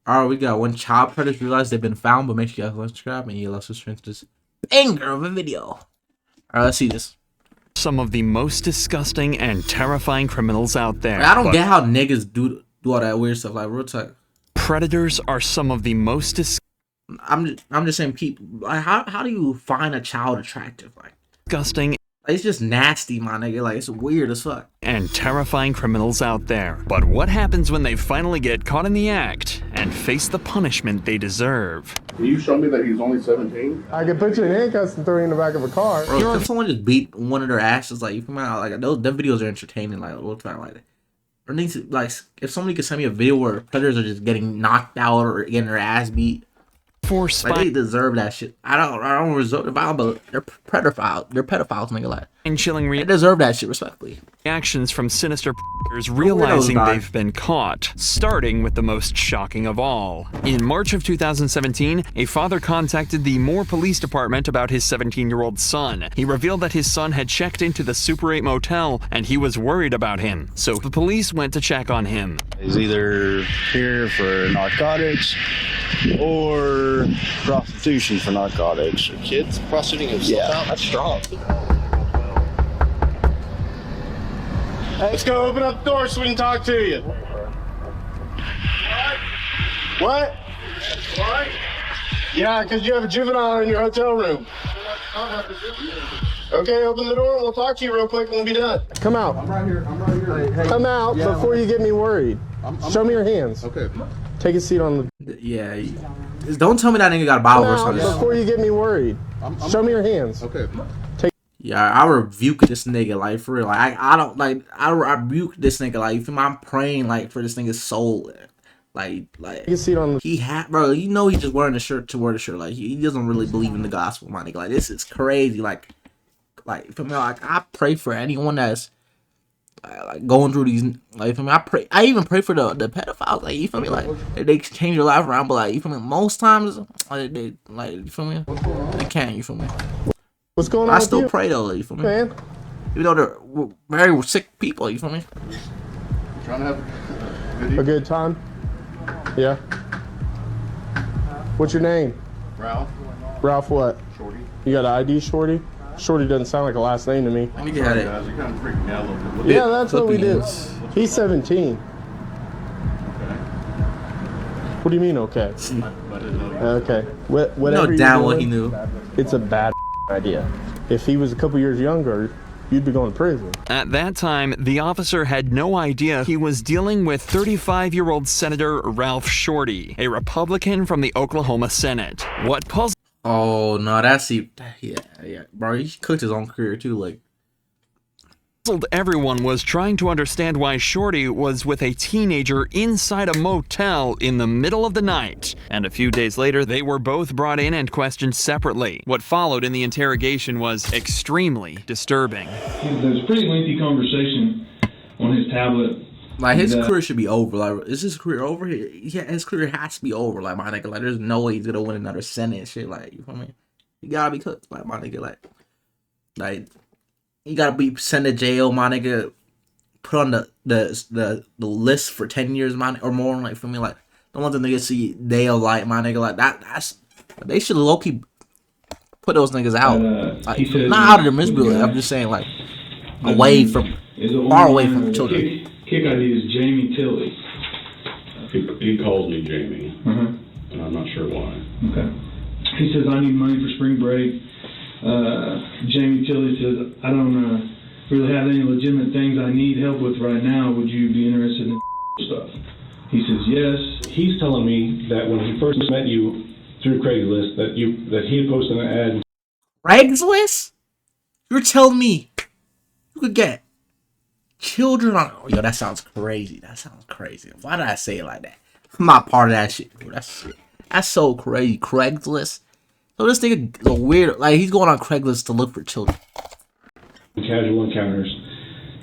All right, we got when child predators realize they've been found, but make sure you guys subscribe and you let us strength this banger of a video. All right, let's see this. Some of the most disgusting and terrifying criminals out there. I don't get how niggas do all that weird stuff. Like real talk. Predators are some of the most I'm just saying, people. Like, how do you find a child attractive? Like disgusting. It's just nasty, my nigga. Like, it's weird as fuck. And terrifying criminals out there. But what happens when they finally get caught in the act and face the punishment they deserve? Can you show me that he's only 17? I can put you in handcuffs and throw you in the back of a car. Bro, if someone just beat one of their asses, like, you come out, like, those them videos are entertaining, like, what's that like? Or needs to, like, if somebody could send me a video where predators are just getting knocked out or getting their ass beat, like, they deserve that shit. I don't reserve the violence, but they're pedophiles. They're pedophiles, nigga. Like, and chilling they deserve that shit, respectfully. Reactions from sinister predators realizing they've been caught, starting with the most shocking of all. In March of 2017, a father contacted the Moore Police Department about his 17-year-old son. He revealed that his son had checked into the Super 8 motel and he was worried about him. So the police went to check on him. He's either here for narcotics or prostitution for narcotics. Kids prostituting himself out? That's strong. Let's go open up the door so we can talk to you. What? What? Yeah, because you have a juvenile in your hotel room. Okay, open the door and we'll talk to you real quick and we'll be done. Come out. I'm right here. I'm right here. Hey, come out before you get me worried. Show me your hands. Okay. Take a seat on the... Yeah. Don't tell me that nigga got a Bible verse on this. Before you get me worried. Show me your hands. Okay. Yeah, I rebuke this nigga, like, for real. Like, I rebuke this nigga, like, I'm praying, like, for this nigga's soul. Like, you see it on the... bro, you know he's just wearing a shirt to wear the shirt. Like, he doesn't really believe in the gospel, my nigga. Like, this is crazy. Like, for me, like, I pray for anyone that's, like, going through these, like, for me, I even pray for the pedophiles, like, you feel me? Like, they change your life around, but, like, you feel me? Most times, like, you feel me? They can't, you feel me? What's going on? I still pray though, you feel me? Man. Even though they're very sick people, you feel me? Trying to have a good time? Yeah. What's your name? Ralph. Ralph what? Shortey. You got an ID, Shorty? Shorty doesn't sound like a last name to me. Let me get it. Guys, you're kind of freaking me out a little bit. Yeah, that's what we do. He's 17. Okay. What do you mean, okay? I didn't know you. Okay. Whatever You know damn what he knew. It's a bad idea. If he was a couple years younger, you'd be going to prison. At that time, the officer had no idea he was dealing with 35-year-old Senator Ralph Shortey, a Republican from the Oklahoma Senate. What puzzled... Oh, no, yeah. Bro, he cooked his own career, too, like... Everyone was trying to understand why Shortey was with a teenager inside a motel in the middle of the night. And a few days later, they were both brought in and questioned separately. What followed in the interrogation was extremely disturbing. There's a pretty lengthy conversation on his tablet. Like, his career should be over. Like, is his career over? Yeah, his career has to be over. Like, my nigga, like, there's no way he's gonna win another Senate and shit. Like, you feel me? You gotta be cooked, like, my nigga, like. You gotta be sent to jail, my nigga. Put on the list for 10 years, man, or more. Like, for me, like, don't want the niggas see day of light, my nigga. Like, that's they should low key put those niggas out. Like, not out of their misery. I'm just saying, like, away from, far away from the children. Kick ID is Jamie Tilley. He calls me Jamie, and I'm not sure why. Okay. He says I need money for spring break. Jamie Tilley says, I don't really have any legitimate things I need help with right now. Would you be interested in stuff? He says yes. He's telling me that when he first met you through Craigslist, that he had posted an ad. Craigslist? You're telling me you could get children on... Yo, that sounds crazy. That sounds crazy. Why did I say it like that? I'm not part of that shit, bro. That's so crazy. Craigslist? So this nigga is a weird, like, he's going on Craigslist to look for children. Casual encounters,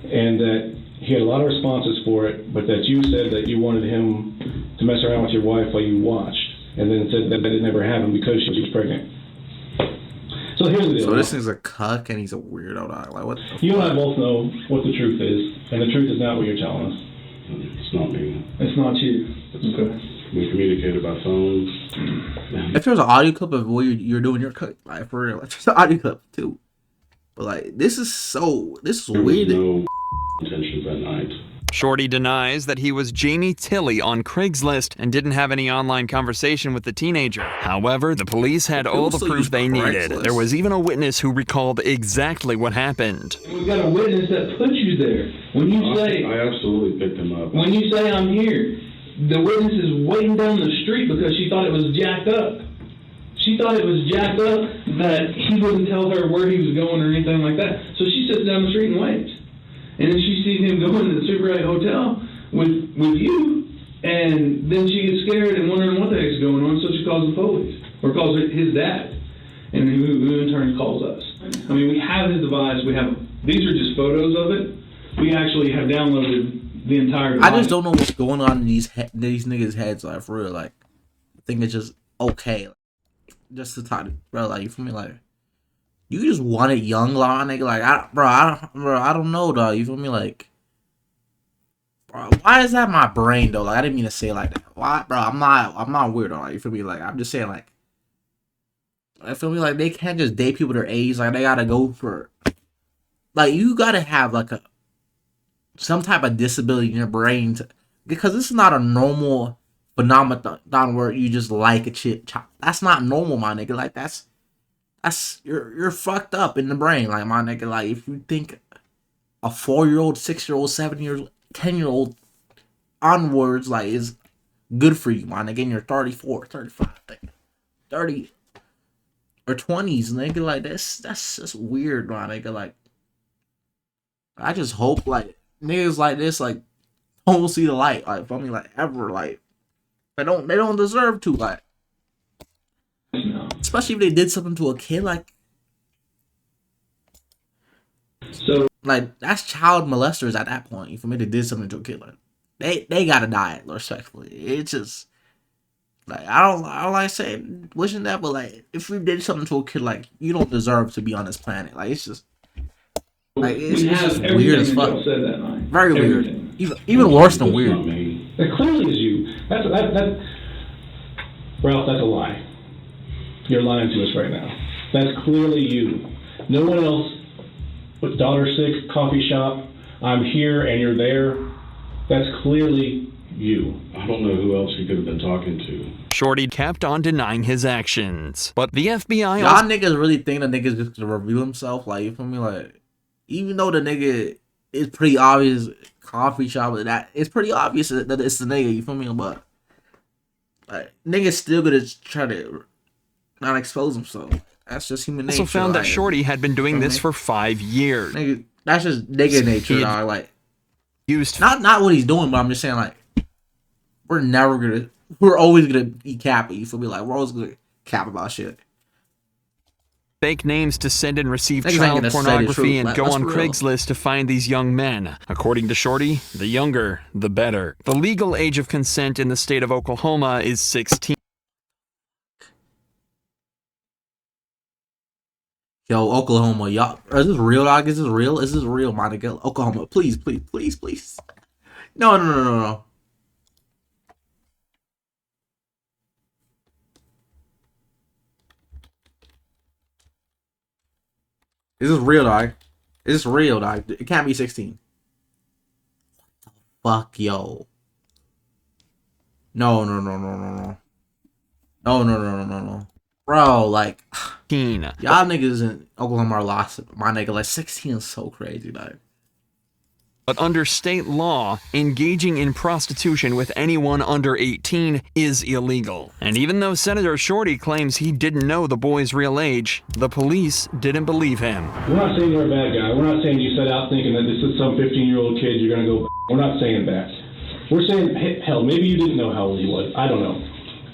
and that he had a lot of responses for it, but that you said that you wanted him to mess around with your wife while you watched, and then said that it never happened because she was pregnant. So here's the deal. So this thing's a cuck and he's a weirdo. Like, what the fuck? You and I both know what the truth is, and the truth is not what you're telling us. It's not me. It's not you. Okay. We communicated by phone. If there's an audio clip of what you're doing your cut, like for real, like, there's an audio clip too. But like, this is There weird. was no intentions that night. Shorty denies that he was Jamie Tilley on Craigslist and didn't have any online conversation with the teenager. However, the police had all the proof they needed. There was even a witness who recalled exactly what happened. We've got a witness that put you there. When you say, I absolutely picked him up. when you say I'm here, the witness is waiting down the street because she thought it was jacked up. She thought it was jacked up that he wouldn't tell her where he was going or anything like that. So she sits down the street and waits. And then she sees him going to the Super 8 hotel with you, and then she gets scared and wondering what the heck's going on, so she calls the police, or calls his dad, and who in turn calls us. I mean, we have his device, these are just photos of it. We actually have downloaded the entire device. I just don't know what's going on in these niggas' heads, like, for real. Like, I think it's just okay. Just to talk, bro, like, you feel me? Like, you just want it young, like, nigga. Like, I don't know, dog. You feel me? Like, bro, why is that my brain, though? Like, I didn't mean to say it like that. Why, bro? I'm not weird, like, you feel me? Like, I'm just saying, like, I feel me? Like, they can't just date people their age. Like, they gotta go for, like, you gotta have, like, some type of disability in your brain because this is not a normal phenomenon where you just like a chick. That's not normal, my nigga. Like, that's you're fucked up in the brain, like, my nigga. Like, if you think a 4-year-old, 6-year-old, 7-year-old, 10-year-old onwards, like, is good for you, my nigga, and you're 34, 35, 30 or 20s, nigga, like, that's just weird, my nigga. Like, I just hope, like, niggas like this, like, don't see the light, like, for me, like, ever, like, they don't deserve to, like, especially if they did something to a kid, like, So, like, that's child molesters at that point. For me, they did something to a kid, like, they gotta die, respectfully. It's just, like, I don't like saying wishing that, but, like, if we did something to a kid, like, you don't deserve to be on this planet. Like, it's just, like, it's just weird as fuck. Said that night. Very Everything. weird. Even worse than It's weird. not me. That clearly is you. That Ralph, that's a lie. You're lying to us right now. That's clearly you. No one else with $6 coffee shop, I'm here and you're there. That's clearly you. I don't know who else he could have been talking to. Shorty kept on denying his actions, but the FBI Y'all niggas really think the nigga's just gonna reveal himself? Like, you feel me? Like, even though the nigga is pretty obvious, coffee shop, that it's pretty obvious that it's the nigga, you feel me? But, like, niggas still gonna try to not expose himself. That's just human nature. also found that like, Shorty had been doing this for 5 years. nigga, that's just nigga nature, dog. Like, Used not what he's doing, but I'm just saying, like, we're always gonna be cappy. You feel me? Like, we're always gonna cap about shit. fake names to send and receive Niggas ain't child gonna say the pornography truth, and like, go that's on real. Craigslist to find these young men. According to Shorty, the younger, the better. The legal age of consent in the state of Oklahoma is 16. Yo, Oklahoma, y'all, is this real, dog? Is this real? Is this real, my nigga? Oklahoma, please. No. Is this real, dog? Is this real, dog? It can't be 16. What the fuck, yo? No. No. Bro, like, y'all niggas in Oklahoma are lost. My nigga, like, 16 is so crazy, dog. But under state law, engaging in prostitution with anyone under 18 is illegal. And even though Senator Shorty claims he didn't know the boy's real age, the police didn't believe him. We're not saying you're a bad guy. We're not saying you set out thinking that this is some 15-year-old kid you're going to go. We're not saying that. We're saying, hell, maybe you didn't know how old he was. I don't know.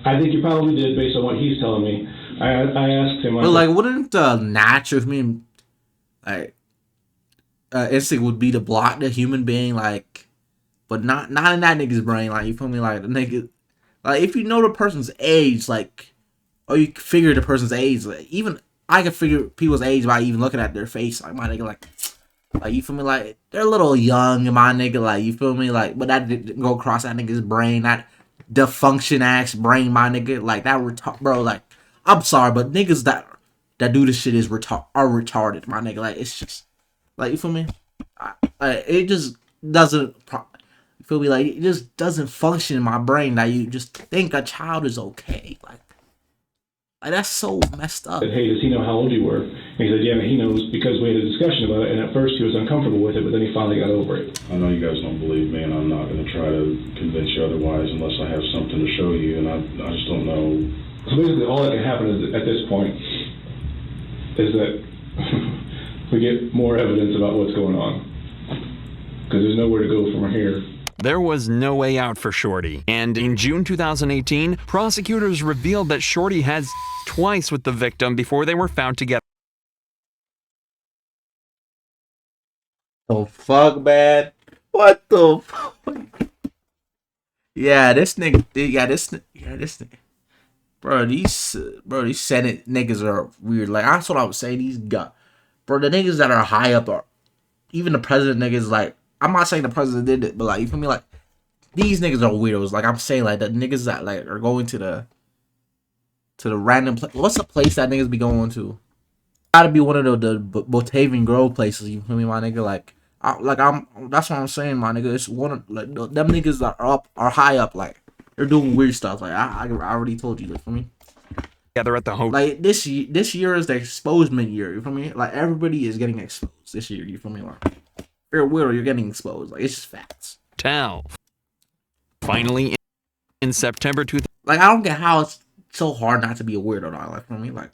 I think you probably did based on what he's telling me. I asked him. But, like, wouldn't the natural human, like, instinct would be to block the human being, like, but not in that nigga's brain, like, you feel me? Like, the nigga, like, if you know the person's age, like, or you figure the person's age, like, even I can figure people's age by even looking at their face, like, my nigga, like, you feel me? Like, they're a little young, my nigga, like, you feel me? Like, but that didn't go across that nigga's brain. dysfunction ass brain, my nigga. Like that bro. Like I'm sorry, but niggas that do this shit are retarded, my nigga. Like it's just like, you feel me? It just doesn't. You feel me? Like it just doesn't function in my brain that you just think a child is okay. Like that's so messed up. I said, hey, does he know how old you were? And he said, yeah, he knows because we had a discussion about it, and at first he was uncomfortable with it, but then he finally got over it. I know you guys don't believe me, and I'm not going to try to convince you otherwise unless I have something to show you, and I just don't know. So basically all that can happen is, at this point is that we get more evidence about what's going on. Because there's nowhere to go from here. There was no way out for Shortey, and in June 2018, prosecutors revealed that Shortey had twice with the victim before they were found together. The fuck, man? What the fuck? Yeah, this nigga. This nigga. Bro, these Senate niggas are weird. Like that's what I was saying. The niggas that are high up are, even the president niggas. Like I'm not saying the president did it, but like you feel me? Like these niggas are weirdos. Like I'm saying, like the niggas that like are going to the random place. What's the place that niggas be going to? Gotta be one of the Botavian Grove places. You feel me, my nigga? Like that's what I'm saying, my nigga. It's one of like them niggas that are high up. Like they're doing weird stuff. Like I already told you. Like for me. Together at the hotel. Like this year is the exposement year. You feel me? Like everybody is getting exposed this year. You feel me? Like if you're a weirdo, you're getting exposed. Like it's just facts. Finally, in September 2018. Like I don't get how it's so hard not to be a weirdo. Like for me, like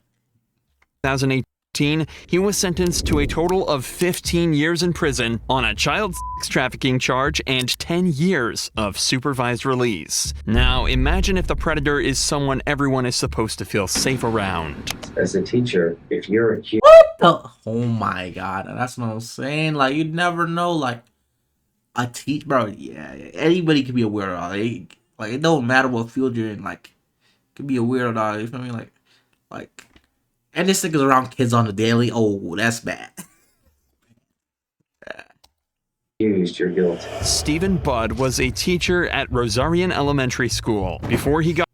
2018, he was sentenced to a total of 15 years in prison on a child sex trafficking charge and 10 years of supervised release. Now, imagine if the predator is someone everyone is supposed to feel safe around. As a teacher, if you're accused... Oh my god, that's what I'm saying. Like you'd never know. Like a bro. Yeah, anybody could be a weirdo. Like it don't matter what field you're in. Like could be a weirdo. Dog. You feel me? Like. And this nigga's around kids on the daily. Oh, that's bad. You're guilty. Stephen Budd was a teacher at Rosarian Elementary School before he got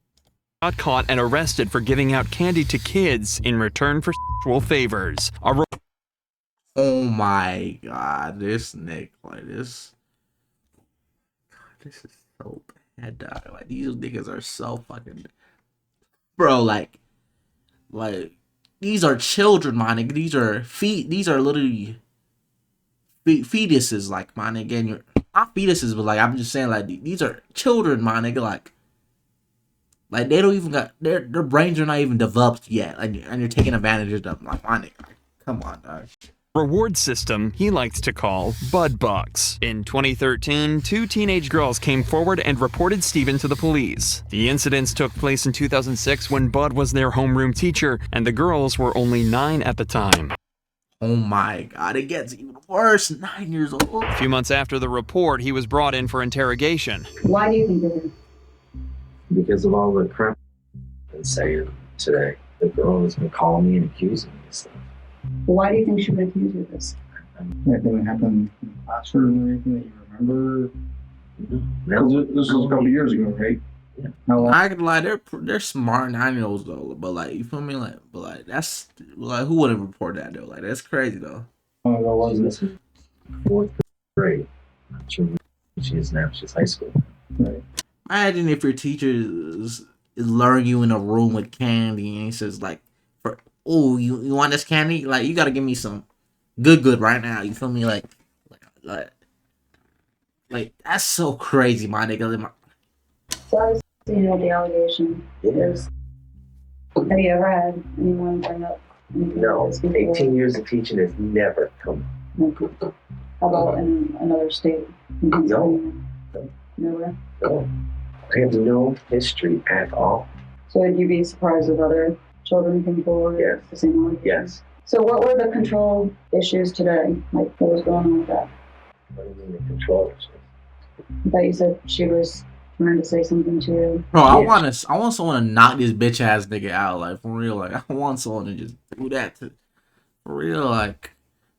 caught and arrested for giving out candy to kids in return for sexual favors. Oh my god, this nigga, like this. God, this is so bad, dog. Like these niggas are so fucking, bro. Like. These are children, my nigga. These are literally fetuses, like, my nigga. And you're not fetuses, but like I'm just saying, like these are children, my nigga. Like they don't even got their brains are not even developed yet, and you're taking advantage of them, like my nigga. Like, come on, dog. Reward system he likes to call Bud Bucks. In 2013, 2 teenage girls came forward and reported Stephen to the police. The incidents took place in 2006 when Bud was their homeroom teacher, and the girls were only 9 at the time. Oh my god, it gets even worse. 9 years old. A few months after the report, he was brought in for interrogation. Why do you think it is? Because of all the crap I've been saying today. The girl has been calling me and accusing me of stuff. Why do you think she would accuse you of this? Anything that happened in the classroom or anything that you remember? No. This was a couple years ago, right? Yeah. How long? I can lie, they're smart 9-year-olds though, but like you feel me, like but like that's like who wouldn't report that though? Like that's crazy though. How long was it? 4th grade. I'm not sure what she is now. She's high school. Right. Imagine if your teacher is luring you in a room with candy and he says like, "Oh, you want this candy? Like you gotta give me some good right now." You feel me? Like that's so crazy, my nigga. So obviously you know the allegation is. Have you ever had anyone bring up anything No, like this before? 18 years of teaching has never come. How about in another state? In Pennsylvania? Nowhere? No. I have no history at all. So would you be surprised if other children came forward? Yes. The same allegation? Yes. So what were the control issues today? Like what was going on with that? What do you mean the controllers? I thought you said she was trying to say something to you. Bro, I Yes. want someone to knock this bitch ass nigga out, like for real. Like I want someone to just do that for real. Like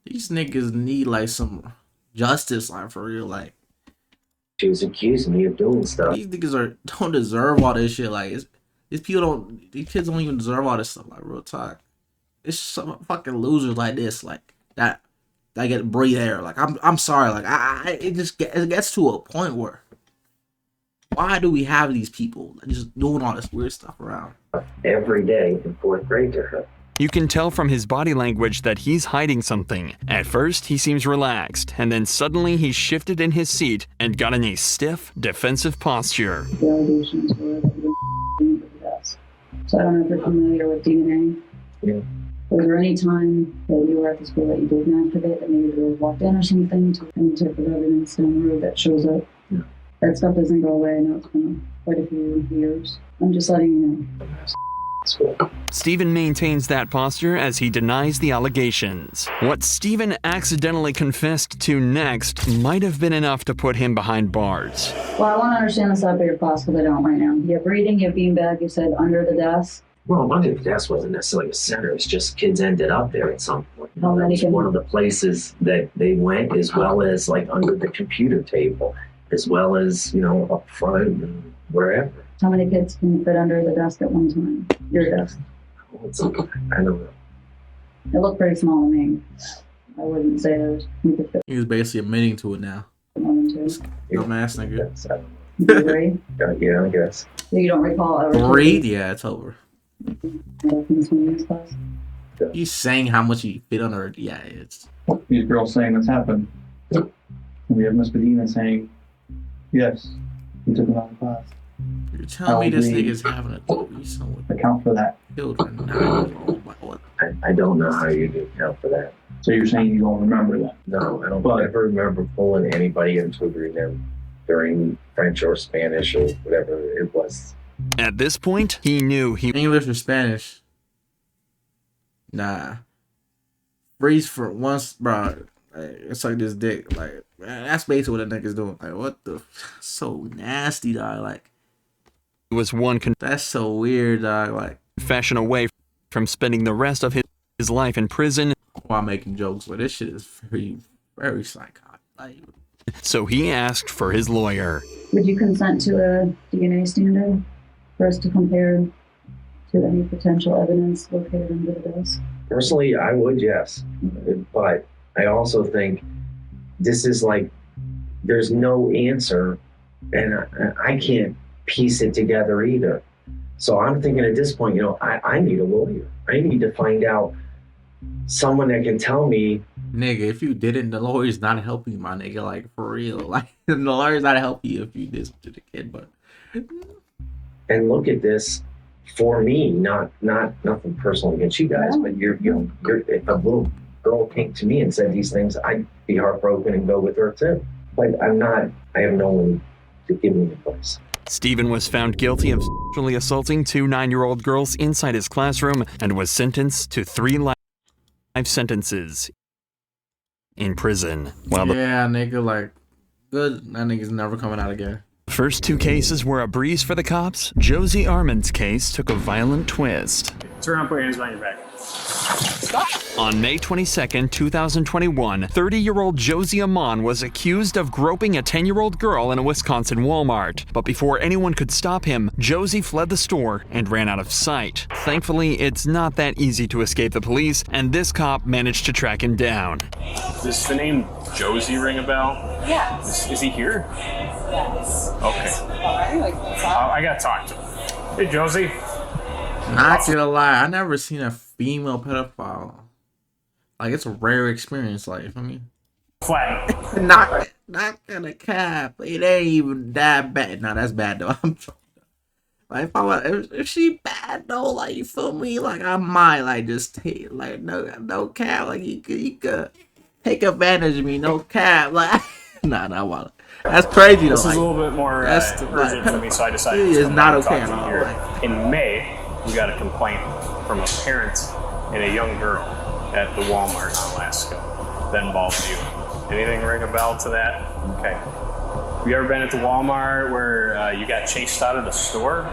these niggas need like some justice, like for real. Like She was accusing me of doing stuff. These niggas don't deserve all this shit. Like, these kids don't even deserve all this stuff. Like, real talk. It's some fucking losers like this, like that get breathe air. Like, I'm sorry. Like, it gets to a point where, why do we have these people just doing all this weird stuff around? Every day in 4th grade to her. You can tell from his body language that he's hiding something. At first, he seems relaxed, and then suddenly he shifted in his seat and got in a stiff, defensive posture. The allegations were that you were the desk. So I don't know if you're familiar with DNA. Yeah. Was there any time that you were at the school that you did masturbate, that maybe you walked in or something to any type of evidence down the road that shows up? Yeah. That stuff doesn't go away. I know it's been quite a few years. I'm just letting you know. Stephen maintains that posture as he denies the allegations. What Stephen accidentally confessed to next might have been enough to put him behind bars. Well, I want to understand the side of your class because I don't right now. You have reading, you have beanbag, you said under the desk. Well, under the desk wasn't necessarily a center. It's just kids ended up there at some point. How many That was one of the places that they went, as well as like under the computer table, as well as, up front and wherever. How many kids can fit under the desk at one time? Your desk. I don't know. It looked pretty small to me. I wouldn't say there's you could fit He was basically admitting to it now. more than two. Dumbass nigga. Yes, I don't You agree? know. Yeah, I guess. So you don't recall ever Read? Yeah, it's over. in swimming class? He's saying how much he fit under it. Yeah, it's. These girls saying this happened. And we have Miss Medina saying, yes, we took him out of class. You're telling me this nigga's having a threesome with Account for that. children. 9 years old. Like, what? I don't know how you do account for that. So you're saying you don't remember that? No, I don't ever remember pulling anybody into agreement during French or Spanish or whatever it was. At this point, he knew he English or Spanish? Nah. Freeze for once, bro. Like, it's like this dick. Like, man, that's basically what that nigga's doing. Like, what the? So nasty, dog. Like, was one that's so weird, dog. Like, confession away from spending the rest of his life in prison. while making jokes, but this shit is very, very psychotic. Like, So he asked for his lawyer. Would you consent to a DNA standard for us to compare to any potential evidence located under the desk? Personally, I would, yes. But I also think this is like, there's no answer, and I can't piece it together either. So I'm thinking at this point, I need a lawyer. I need to find out someone that can tell me. nigga, if you didn't, the lawyer's not helping you, my nigga. Like, for real. Like, the lawyer's not helping you if you did something to the kid, but. And look at this for me, not nothing personal against you guys, but you're if a little girl came to me and said these things, I'd be heartbroken and go with her too. But I have no one to give me advice. Stephen was found guilty of sexually assaulting 2 9-year-old girls inside his classroom and was sentenced to 3 life sentences in prison. While the Yeah, nigga, like, good. That nigga's never coming out again. first 2 cases were a breeze for the cops, Josie Aman's case took a violent twist. Turn around, put your hands behind your back. Stop! On May 22, 2021, 30-year-old Josie Aman was accused of groping a 10-year-old girl in a Wisconsin Walmart. But before anyone could stop him, Josie fled the store and ran out of sight. Thankfully, it's not that easy to escape the police, and this cop managed to track him down. Does the name Josie ring a bell? Yes. Is he here? Yes. Okay. I gotta talk to him. Hey, Josie. Not gonna lie, I never seen a female pedophile. Like, it's a rare experience. Like, I mean, Flat. not gonna cap. It ain't even that bad. Nah, that's bad though. I'm like, if she bad though, like, you feel me? Like, I might like just take like no cap. Like, you could take advantage of me. No cap. Like, nah, wild. That's crazy though. This is a little bit more urgent for me, so I decided to come not and okay talk to at all. you here. Like, In May, we got a complaint from a parent and a young girl at the Walmart in Alaska that involved you. Anything ring a bell to that? Okay. Have you ever been at the Walmart where you got chased out of the store?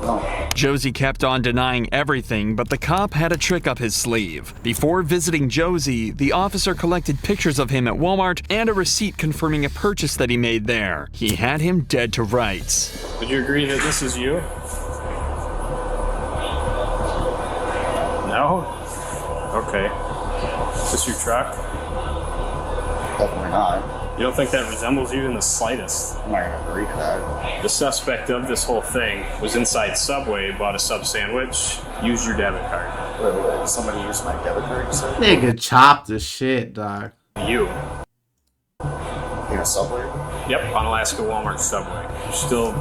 No. Josie kept on denying everything, but the cop had a trick up his sleeve. Before visiting Josie, the officer collected pictures of him at Walmart and a receipt confirming a purchase that he made there. He had him dead to rights. Would you agree that this is you? No? Okay. Is this your truck? Definitely not. You don't think that resembles you in the slightest? I'm not gonna agree to that. The suspect of this whole thing was inside Subway, bought a sub sandwich, used your debit card. Wait, somebody used my debit card, you said? Nigga chopped the shit, dog. You. In a Subway? Yep, on Alaska Walmart Subway. You still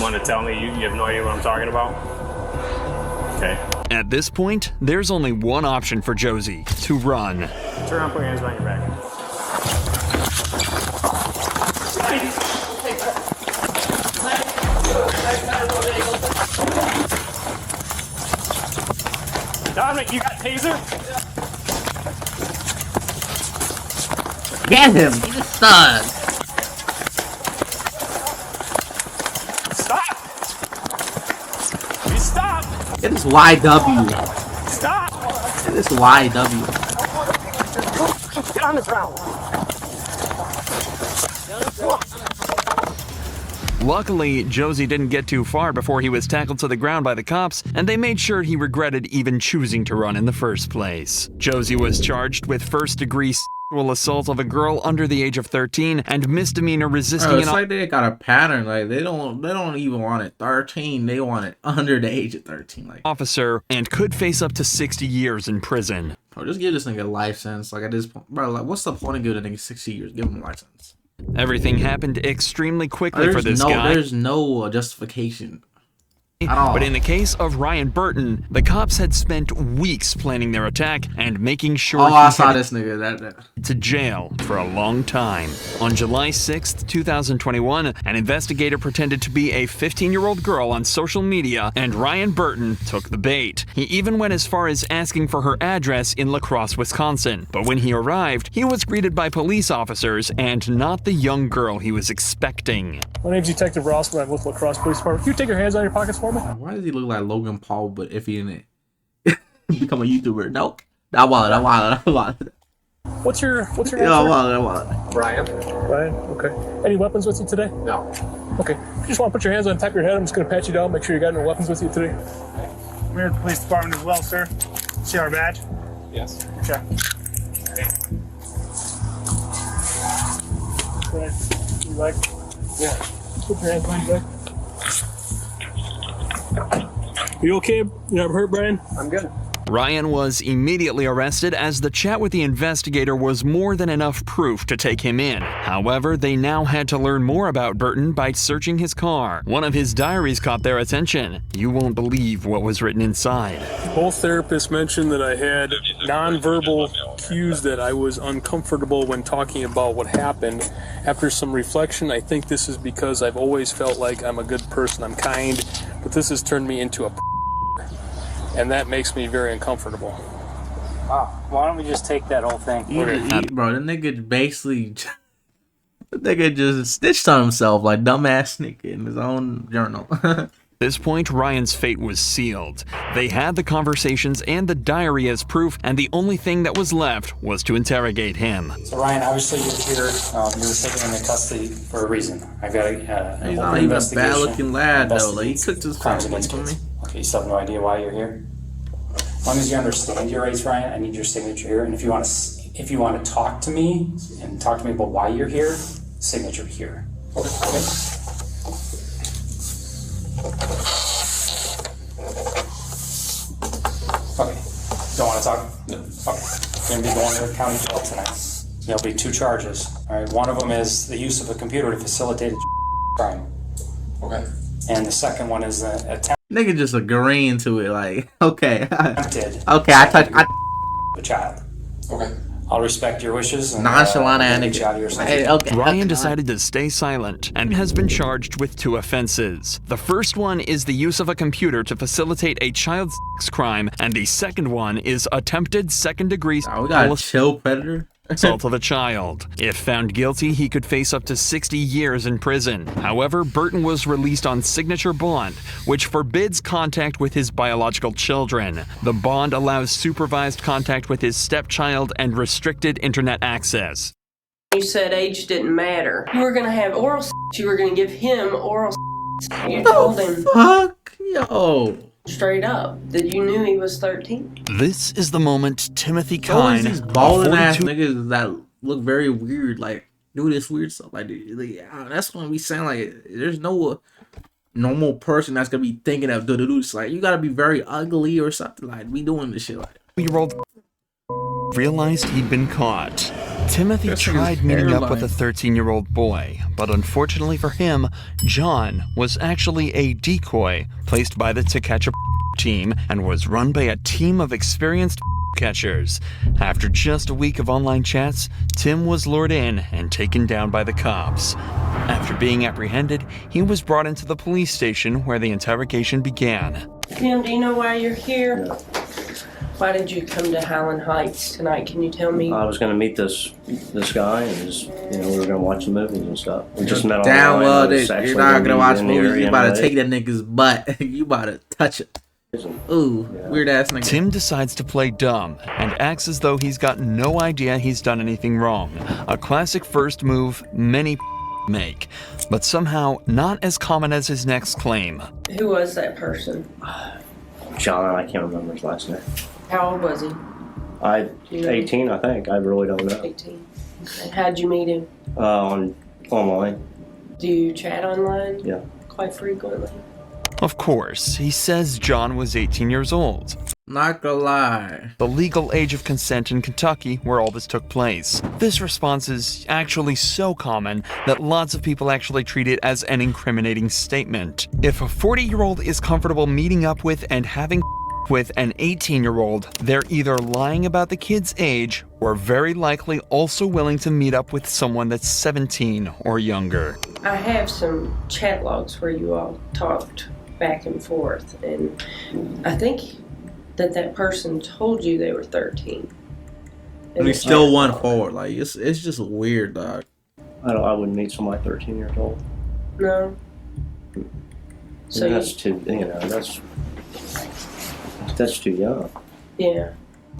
want to tell me you have no idea what I'm talking about? Okay. At this point, there's only one option for Josie: to run. Turn around, put your hands behind your back. Dominic, you got taser? Get him! He's a stud! Stop! You stop! Get this YW. Stop! Get this YW. Get on the ground! Luckily, Josie didn't get too far before he was tackled to the ground by the cops, and they made sure he regretted even choosing to run in the first place. Josie was charged with first-degree sexual assault of a girl under the age of 13 and misdemeanor resisting It's like they got a pattern. Like they don't even want it 13. They want it under the age of 13. Like officer, and could face up to 60 years in prison. Bro, just give this nigga a life sentence. Like at this point, bro, like what's the point of giving a nigga 60 years? Give him a life sentence. Everything happened extremely quickly for this guy. There's no justification at all. But in the case of Ryan Burton, the cops had spent weeks planning their attack and making sure I saw this nigga to jail for a long time. On July 6th, 2021, an investigator pretended to be a 15-year-old girl on social media, and Ryan Burton took the bait. He even went as far as asking for her address in La Crosse, Wisconsin. But when he arrived, he was greeted by police officers and not the young girl he was expecting. My name's Detective Ross, and I'm with La Crosse Police Department. Can you take your hands out of your pockets for me? Why does he look like Logan Paul, but iffy in it? Become a YouTuber. Nope. I want it. What's your name? Yeah, I want it. Brian. Brian, okay. Any weapons with you today? No. Okay. If you just want to put your hands on top of your head, I'm just going to pat you down, make sure you got no weapons with you today. I'm here at the police department as well, sir. See our badge? Yes. Okay. Right. You like? Yeah. Put your hands behind your back. Are you okay? You never hurt, Brian? I'm good. Ryan was immediately arrested as the chat with the investigator was more than enough proof to take him in. However, they now had to learn more about Burton by searching his car. One of his diaries caught their attention. You won't believe what was written inside. Both therapists mentioned that I had nonverbal cues that I was uncomfortable when talking about what happened. After some reflection, I think this is because I've always felt like I'm a good person, I'm kind, but this has turned me into a and that makes me very uncomfortable. Wow. Why don't we just take that whole thing? Bro, the nigga basically... The nigga just stitched on himself like dumbass nigga in his own journal. At this point, Ryan's fate was sealed. They had the conversations and the diary as proof, and the only thing that was left was to interrogate him. So Ryan, obviously you're here. You were taken into custody for a reason. I've got He's not even a bad-looking lad though. Like he cooked his family for me. Okay, you still have no idea why you're here. As long as you understand your rights, Ryan, I need your signature here. And if you want to talk to me and talk to me about why you're here, signature here. Okay. Okay. Don't want to talk? No. Okay. You're going to be going to the county jail tonight. There'll be 2 charges. All right. One of them is the use of a computer to facilitate a crime. Okay. And the second one is the attempt. Nigga just agreeing to it, like, okay. Okay, I touched the child. Okay. I'll respect your wishes and nonchalant nigga. Ryan decided to stay silent and has been charged with 2 offenses. The first one is the use of a computer to facilitate a child sex crime, and the second one is attempted second-degree. We got a chill predator. assault of a child. If found guilty, he could face up to 60 years in prison. However, Burton was released on signature bond, which forbids contact with his biological children. The bond allows supervised contact with his stepchild and restricted internet access. You said age didn't matter. You were gonna have oral sex. You were gonna give him oral sex. You told him. Fuck, yo. Straight up that you knew he was 13. This is the moment Timothy Always Kine, these a balding ass 42 niggas that look very weird, like do this weird stuff. Like that's what we saying. Like there's no normal person that's gonna be thinking of do this. Like you gotta be very ugly or something. Like be doing this shit. Like year-old realized he'd been caught. Timothy This tried nigga's meeting up with a hairline. 13-year-old boy, but unfortunately for him, John was actually a decoy placed by the To Catch a team and was run by a team of experienced catchers. After just a week of online chats, Tim was lured in and taken down by the cops. After being apprehended, he was brought into the police station where the interrogation began. Tim, do you know why you're here? Why did you come to Highland Heights tonight? Can you tell me? I was going to meet this guy, and just, we were going to watch some movies and stuff. We just met damn online. well, and it's you're actually not gonna be watch in the movies. area You about to anyway. take that nigga's butt. You about to touch it. Ooh, weird ass nigga. Tim decides to play dumb and acts as though he's got no idea he's done anything wrong. A classic first move many make, but somehow not as common as his next claim. Who was that person? John, I can't remember his last name. How old was he? You know? 18, I think. I really don't know. 18. And how'd you meet him? Online. Do you chat online? Yeah. Quite frequently. Of course, he says John was 18 years old. Not gonna lie. The legal age of consent in Kentucky where all this took place. This response is actually so common that lots of people actually treat it as an incriminating statement. If a 40-year-old is comfortable meeting up with and having with an 18-year-old, they're either lying about the kid's age or very likely also willing to meet up with someone that's 17 or younger. I have some chat logs where you all talked back and forth, and I think that person told you they were 13. And he still went forward. Like it's just weird, dog. I wouldn't meet somebody 13 years old. No. So that's too, that's too young. Yeah.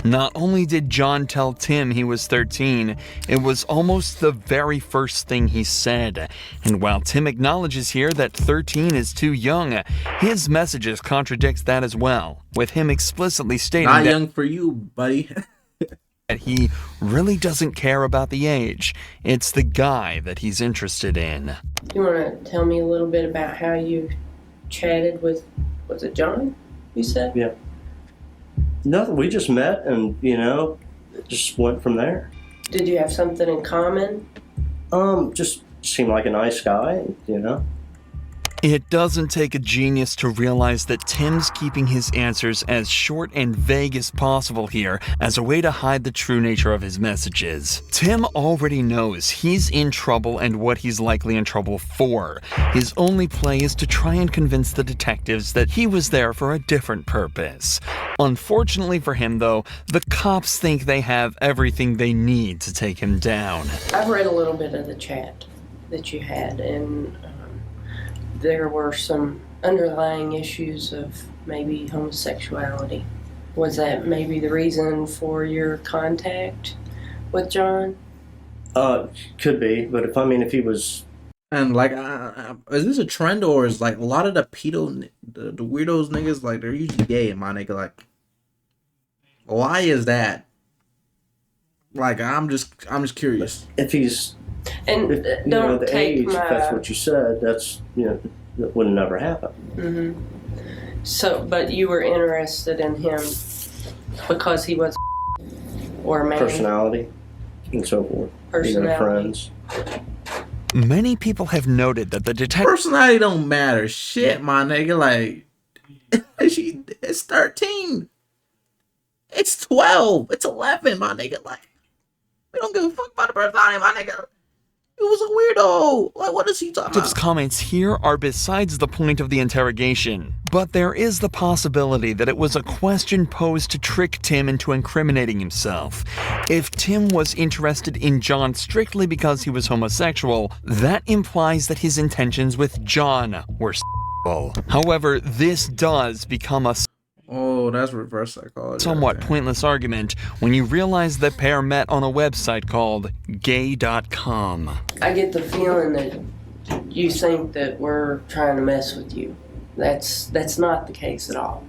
Not only did John tell Tim he was 13, it was almost the very first thing he said. And while Tim acknowledges here that 13 is too young, his messages contradict that as well, with him explicitly stating Not that young for you, buddy. that he really doesn't care about the age. It's the guy that he's interested in. You want to tell me a little bit about how you chatted with, was it John, you said? Yeah. Nothing. We just met and, it just went from there. Did you have something in common? Just seemed like a nice guy, It doesn't take a genius to realize that Tim's keeping his answers as short and vague as possible here as a way to hide the true nature of his messages. Tim already knows he's in trouble and what he's likely in trouble for. His only play is to try and convince the detectives that he was there for a different purpose. Unfortunately for him, though, the cops think they have everything they need to take him down. I've read a little bit of the chat that you had, and there were some underlying issues of maybe homosexuality. Was that maybe the reason for your contact with John? Could be, but if he was... And like, is this a trend or is like a lot of the the weirdos niggas, like they're usually gay, my nigga? Like, why is that? Like, I'm just curious. If he's... And don't the take age, my... if that's what you said, that's, that would never happen. Mm-hmm. So, but you were interested in him because he was or a man? Personality and so forth. Personality. Friends. Many people have noted that the detective... Personality don't matter. Shit, my nigga. Like, it's 13. It's 12. It's 11, my nigga. Like, we don't give a fuck about the personality, my nigga. It was a weirdo. Like, what is he talking Detective's about? comments here are besides the point of the interrogation. But there is the possibility that it was a question posed to trick Tim into incriminating himself. If Tim was interested in John strictly because he was homosexual, that implies that his intentions with John were sexual. However, this does become a Oh, that's reverse psychology. somewhat pointless argument when you realize the pair met on a website called gay.com. I get the feeling that you think that we're trying to mess with you. That's not the case at all.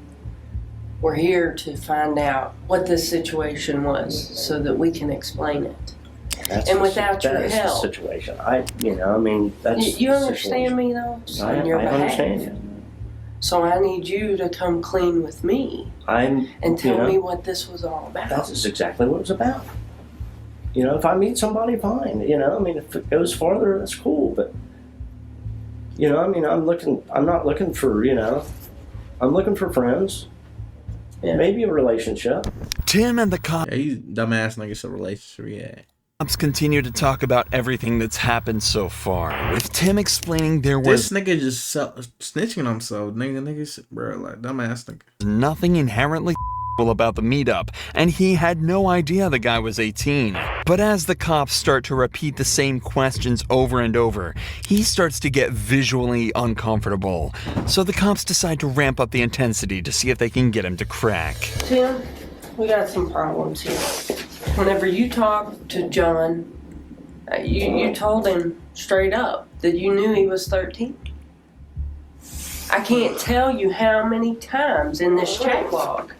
We're here to find out what this situation was so that we can explain it. And without your help. That's the situation. That's You understand me though? On your I behalf. understand you. So I need you to come clean with me and tell me what this was all about. That's exactly what it was about. If I meet somebody, fine. If it goes farther, that's cool. But I'm not looking for, I'm looking for friends. Yeah. Maybe a relationship. Tim and the cops. Yeah, he's dumbass nigga, it's a relationship, yeah. Cops continue to talk about everything that's happened so far, with Tim explaining there was this nigga just snitching on himself, nigga, bro, like dumbass nigga. nothing inherently about the meetup, and he had no idea the guy was 18. But as the cops start to repeat the same questions over and over, he starts to get visually uncomfortable. So the cops decide to ramp up the intensity to see if they can get him to crack. Tim, we got some problems here. Whenever you talked to John, you told him straight up that you knew he was 13. I can't tell you how many times in this chat log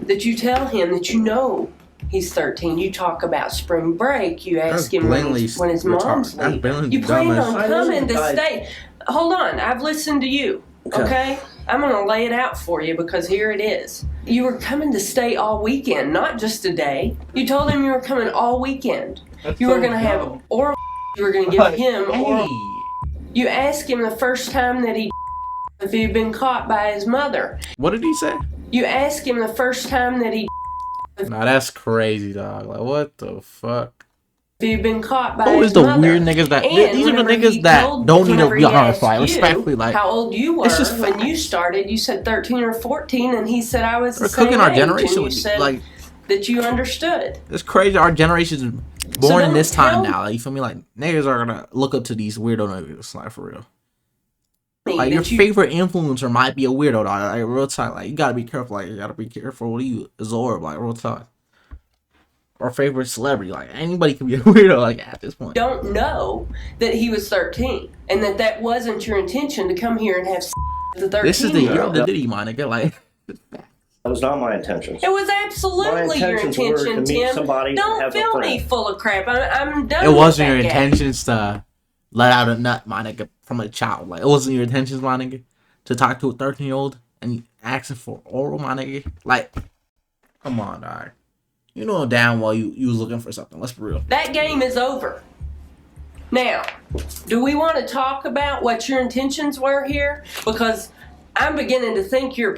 that you tell him that you know he's 13. You talk about spring break. You ask him when his mom's leaving. You plan on coming to stay. Hold on, I've listened to you, okay? I'm going to lay it out for you because here it is. You were coming to stay all weekend, not just a day. You told him you were coming all weekend. You were going to have oral. You were going to give him oral. You asked him the first time that he if he'd been caught by his mother. What did he say? You asked him the first time that he Nah, that's crazy, dog. Like, what the fuck? if he'd been caught by Who his is the mother. weird niggas that And these are the whenever niggas he that told- don't need to whenever be he honest, asked like you respectfully, like how old you were it's just when you started, you said 13 or 14, and he said I was the we're same cooking our age, generation and you with said like that you understood. it's crazy. Our generation is So born in don't this time tell- now. Like, you feel me? Like niggas are gonna look up to these weirdo niggas, like for real. Me Like your that you- favorite influencer might be a weirdo, dog. Like real talk. Like you gotta be careful. Like you gotta be careful what you absorb. Like real talk. Our favorite celebrity, like anybody can be a weirdo. Like at this point, don't know that he was 13 and that wasn't your intention to come here and have sex with the 13 this is the year year of the Diddy, my nigga. Like That was not my intentions. It was absolutely your intentions were to intention, meet Tim. somebody and Don't have a fill me friend. full of crap. I'm done. it wasn't with your that guy. intentions to let out a nut, my nigga, from a child. Like it wasn't your intentions, my nigga, to talk to a 13-year-old and asking for oral, my nigga. Like, come on, dog. You know damn well you was looking for something. Let's be real. That game is over. Now, do we want to talk about what your intentions were here? Because I'm beginning to think you're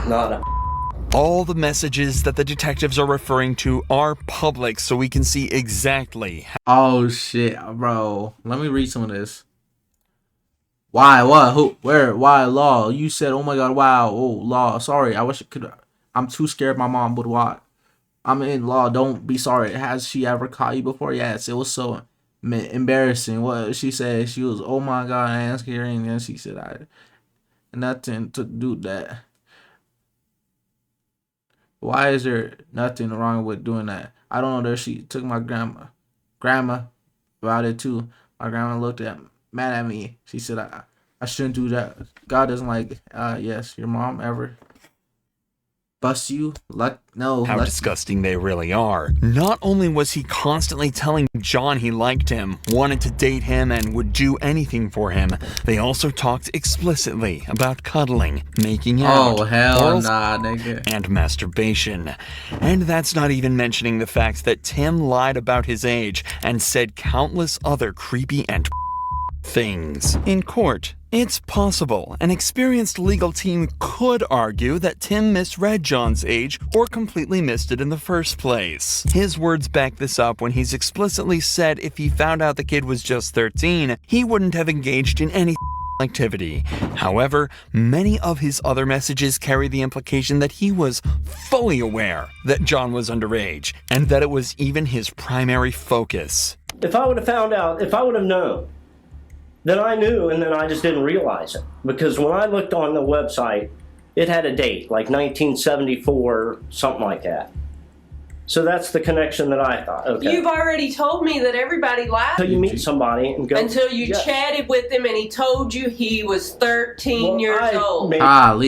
Not a All the messages that the detectives are referring to are public, so we can see exactly Oh shit, bro. Let me read some of this. Why? What? Who? Where? Why? Law? You said, oh my god, wow. Oh, law. Sorry, I wish I could. I'm too scared my mom would watch. I'm in law. Don't be sorry. Has she ever caught you before? Yes. It was so embarrassing. What she said? She was, oh my god, I asked her, and then she said, I nothing to do that. Why is there nothing wrong with doing that? I don't know. There she took my grandma about it too. My grandma looked mad at me. She said I shouldn't do that. God doesn't like. Yes, your mom ever bust you? Like no. how disgusting they really are. Not only was he constantly telling John he liked him, wanted to date him, and would do anything for him, they also talked explicitly about cuddling, making out, Oh hell oral nah, nigga. and masturbation. And that's not even mentioning the fact that Tim lied about his age and said countless other creepy and things. In court, it's possible an experienced legal team could argue that Tim misread John's age or completely missed it in the first place. His words back this up when he's explicitly said if he found out the kid was just 13, he wouldn't have engaged in any activity. However, many of his other messages carry the implication that he was fully aware that John was underage, and that it was even his primary focus. If I would have found out, if I would have known, then I knew and then I just didn't realize it. Because when I looked on the website, it had a date, like 1974, something like that. So that's the connection that I thought. Okay. You've already told me that everybody lied. Until you meet somebody and go. Until you yes. chatted with him and he told you he was 13 years old. Lee,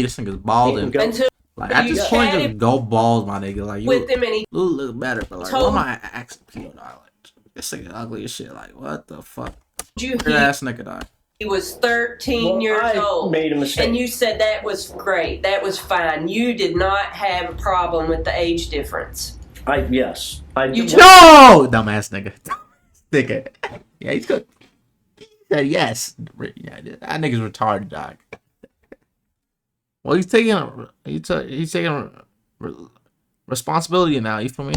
this nigga's balding. Until like, at this point, just go bald, my nigga. Like, you with him and he look better, but like, what am I accent people dog? Like, this nigga ugly as shit. Like, what the fuck? Weird ass nigga dog. He was 13 years old. Made a mistake. And you said that was great. That was fine. You did not have a problem with the age difference. Yes. No! Dumbass nigga. Nigga. Yeah, he's good. He said yes. Yeah, that nigga's retarded, dog. Well, he's taking responsibility now, you feel me?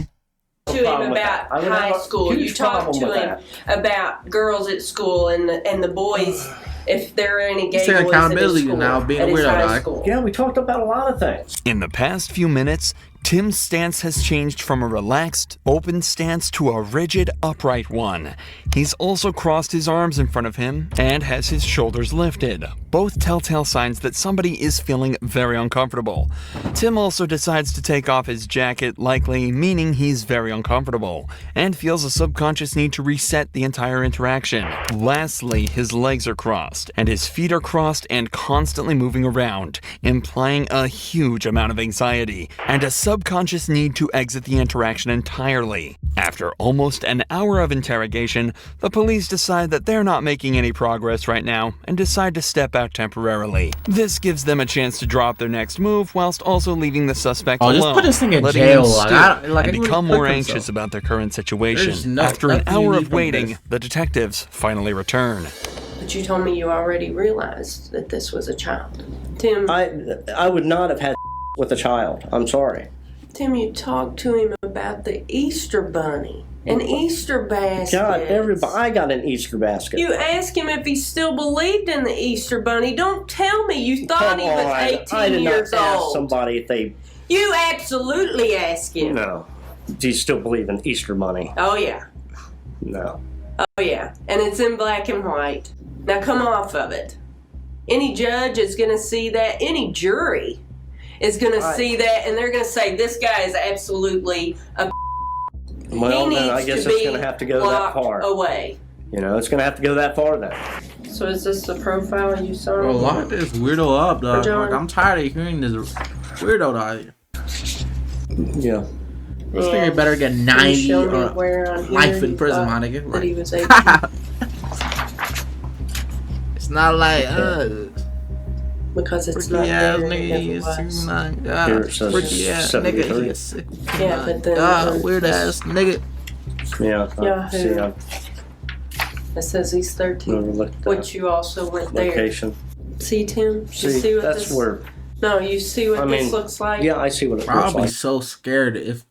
To him about high school. You talked to him about girls at school and the boys, if there are any gay boys accountability at his now, school, being a at his weirdo, high dog. school. Yeah, we talked about a lot of things. In the past few minutes, Tim's stance has changed from a relaxed, open stance to a rigid, upright one. He's also crossed his arms in front of him and has his shoulders lifted, both telltale signs that somebody is feeling very uncomfortable. Tim also decides to take off his jacket, likely meaning he's very uncomfortable, and feels a subconscious need to reset the entire interaction. Lastly, his legs are crossed, and his feet are crossed and constantly moving around, implying a huge amount of anxiety, and a subconscious need to exit the interaction entirely. After almost an hour of interrogation, the police decide that they're not making any progress right now and decide to step out temporarily. This gives them a chance to drop their next move whilst also leaving the suspect alone, just put this thing in letting jail, him stew like, and become more anxious about their current situation. After an hour of waiting, the detectives finally return. But you told me you already realized that this was a child. Tim, I would not have had with a child. I'm sorry. Tim, you talked to him about the Easter bunny. An Easter basket. God, everybody, I got an Easter basket. You asked him if he still believed in the Easter bunny. Don't tell me you thought he was 18 years old. I did not ask old. somebody if they... You absolutely asked him. No. Do you still believe in Easter bunny? Oh, yeah. No. Oh, yeah. And it's in black and white. Now come off of it. Any judge is going to see that. Any jury is going to see that, and they're going to say, this guy is absolutely a... Well, then I guess it's going to have to go that far. Away. You know, it's going to have to go that far then. So is this the profile you saw? Bro, lock this weirdo up, dog. Like, I'm tired of hearing this weirdo, dog. Yeah. This nigga better get 90 or life in prison, my nigga. That he was 18. It's not like because it's not there. Nigga, Here it says freaky ass nigga. He's sick. Yeah, but then weird ass nigga. Yeah. See, it says he's 13. Which you also went location. there. See, Tim? You see what that's this... where... No, you see what this looks like? Yeah, I see what it looks like. I'll be so scared if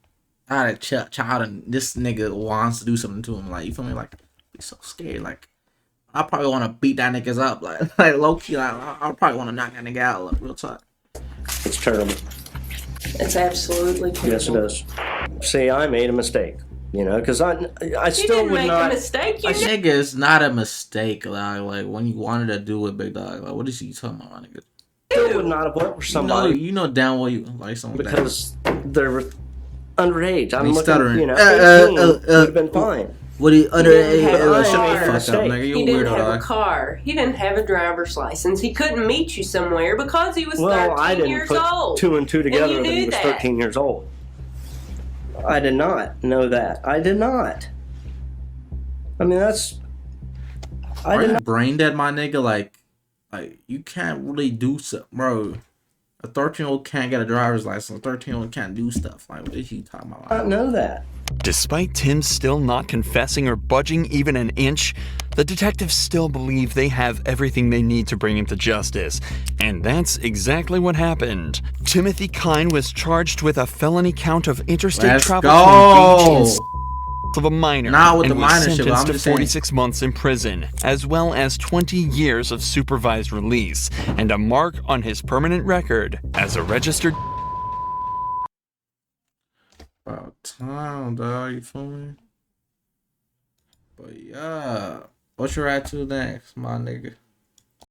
I had a child and this nigga wants to do something to him. Like, you feel me? Like, I'll be so scared. Like, I probably want to beat that niggas up. Like low key, like, I probably want to knock that nigga out. Like, real talk. It's terrible. It's absolutely terrible. Yes, it is. See, I made a mistake. You know, because I still would not. You didn't make a mistake. Like, nigga, it's not a mistake. Like when you wanted to do it, big dog. Like, what is you talking about, nigga? Still would not have worked for somebody. You know damn well you like someone because they're underage. I'm looking, stuttering. 18 would have been fine. What do you underage? He didn't have a car. He didn't have a driver's license. He couldn't meet you somewhere because he was 13 years old. I didn't put two and two together that he was 13 years old. I did not know that. I did not. I mean, that's... Are you brain dead, my nigga? Like, you can't really do something, bro. A 13-year-old can't get a driver's license. A 13-year-old can't do stuff. Like, what is he talking about? I know that. Despite Tim still not confessing or budging even an inch, the detectives still believe they have everything they need to bring him to justice. And that's exactly what happened. Timothy Kine was charged with a felony count of interstate travel to engage in of a minor Not with and the was minor shit, but sentenced I'm to just saying. 46 months in prison, as well as 20 years of supervised release, and a mark on his permanent record as a registered. About time, dog. You feel me? But yeah, what you at to next, my nigga?